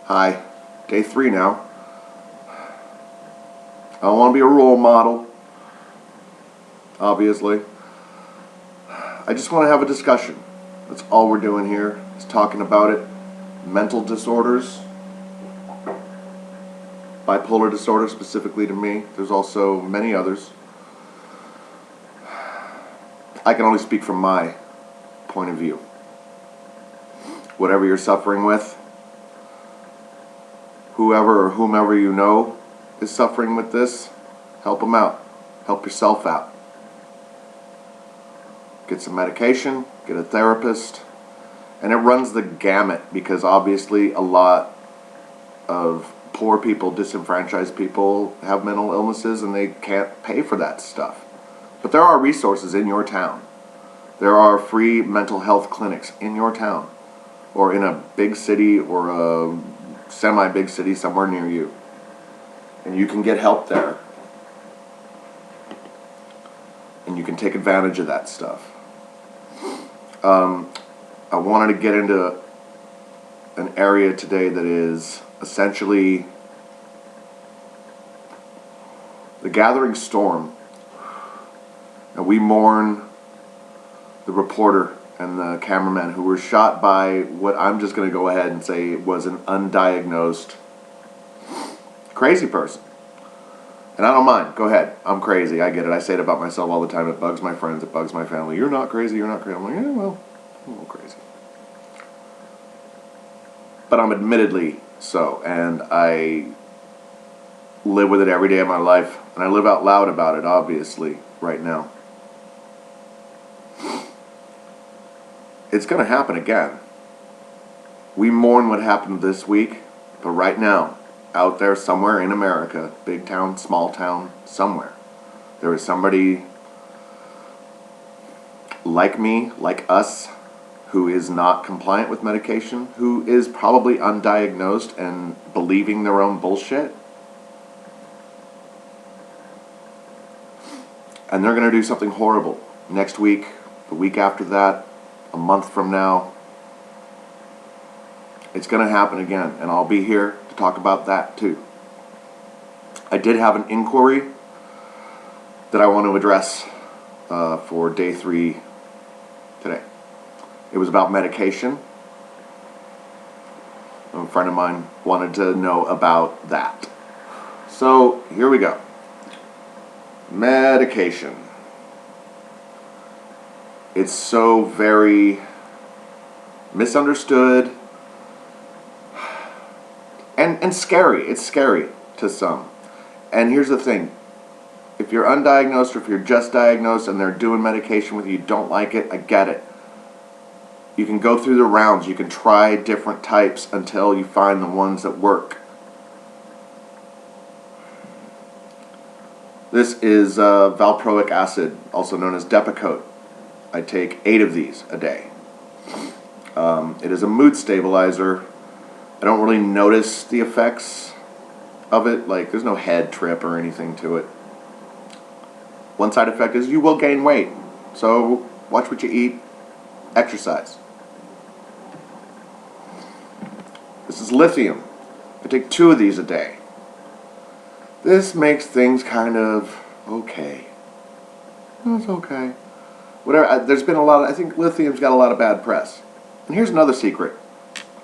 Hi, day 3 now. I don't want to be a role model, obviously. I just want to have a discussion. That's all we're doing here, is talking about it. Mental disorders, bipolar disorder specifically to me. There's also many others. I can only speak from my point of view. Whatever you're suffering with, whoever or whomever you know is suffering with this, help them out. Help yourself out. Get some medication, get a therapist, and it runs the gamut because obviously a lot of poor people, disenfranchised people have mental illnesses and they can't pay for that stuff. But there are resources in your town. There are free mental health clinics in your town or in a big city or a semi-big city somewhere near you. And you can get help there. And you can take advantage of that stuff. I wanted to get into an area today that is essentially the gathering storm. And we mourn the reporter and the cameraman who were shot by what I'm just going to go ahead and say was an undiagnosed crazy person. And I don't mind. Go ahead. I'm crazy. I get it. I say it about myself all the time. It bugs my friends. It bugs my family. You're not crazy. You're not crazy. I'm like, yeah, well, I'm a little crazy. But I'm admittedly so. And I live with it every day of my life. And I live out loud about it, obviously, right now. It's going to happen again. We mourn what happened this week. But right now, out there somewhere in America, big town, small town, somewhere, there is somebody like me, like us, who is not compliant with medication, who is probably undiagnosed and believing their own bullshit. And they're going to do something horrible next week, the week after that, a month from now. It's going to happen again, and I'll be here to talk about that too. I did have an inquiry that I want to address for day 3 today. It was about medication. A friend of mine wanted to know about that. So here we go. Medication. It's so very misunderstood and scary. It's scary to some. And here's the thing. If you're undiagnosed or if you're just diagnosed and they're doing medication with you, you don't like it, I get it. You can go through the rounds. You can try different types until you find the ones that work. This is valproic acid, also known as Depakote. I take 8 of these a day. It is a mood stabilizer. I don't really notice the effects of it. Like, there's no head trip or anything to it. One side effect is you will gain weight. So watch what you eat. Exercise. This is lithium. I take 2 of these a day. This makes things kind of okay. It's okay. Whatever. There's been a lot of, I think lithium's got a lot of bad press. And here's another secret.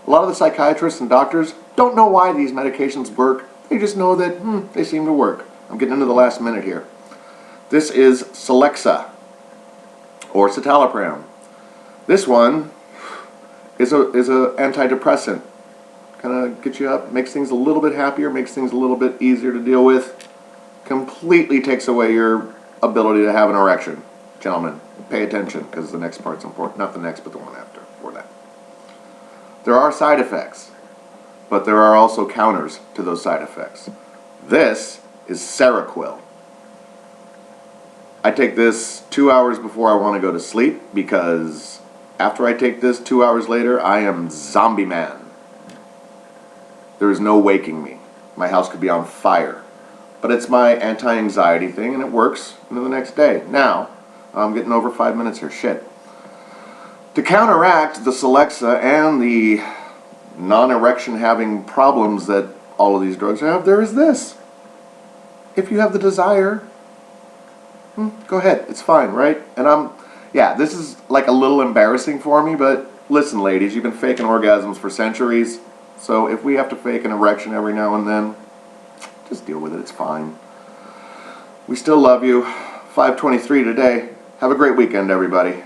A lot of the psychiatrists and doctors don't know why these medications work. They just know that they seem to work. I'm getting into the last minute here. This is Celexa, or citalopram. This one is a antidepressant. Kind of gets you up, makes things a little bit happier, makes things a little bit easier to deal with. Completely takes away your ability to have an erection. Gentlemen, pay attention because the next part's important. Not the next, but the one after, for that. There are side effects, but there are also counters to those side effects. This is Seroquel. I take this 2 hours before I want to go to sleep because after I take this 2 hours later, I am zombie man. There is no waking me. My house could be on fire. But it's my anti-anxiety thing and it works into the next day. Now, I'm getting over 5 minutes here. Shit. To counteract the Celexa and the non-erection having problems that all of these drugs have, there is this. If you have the desire, go ahead, it's fine, right? And yeah, this is like a little embarrassing for me, but listen, ladies, you've been faking orgasms for centuries, so if we have to fake an erection every now and then, just deal with it, it's fine. We still love you. 5:23 today. Have a great weekend, everybody.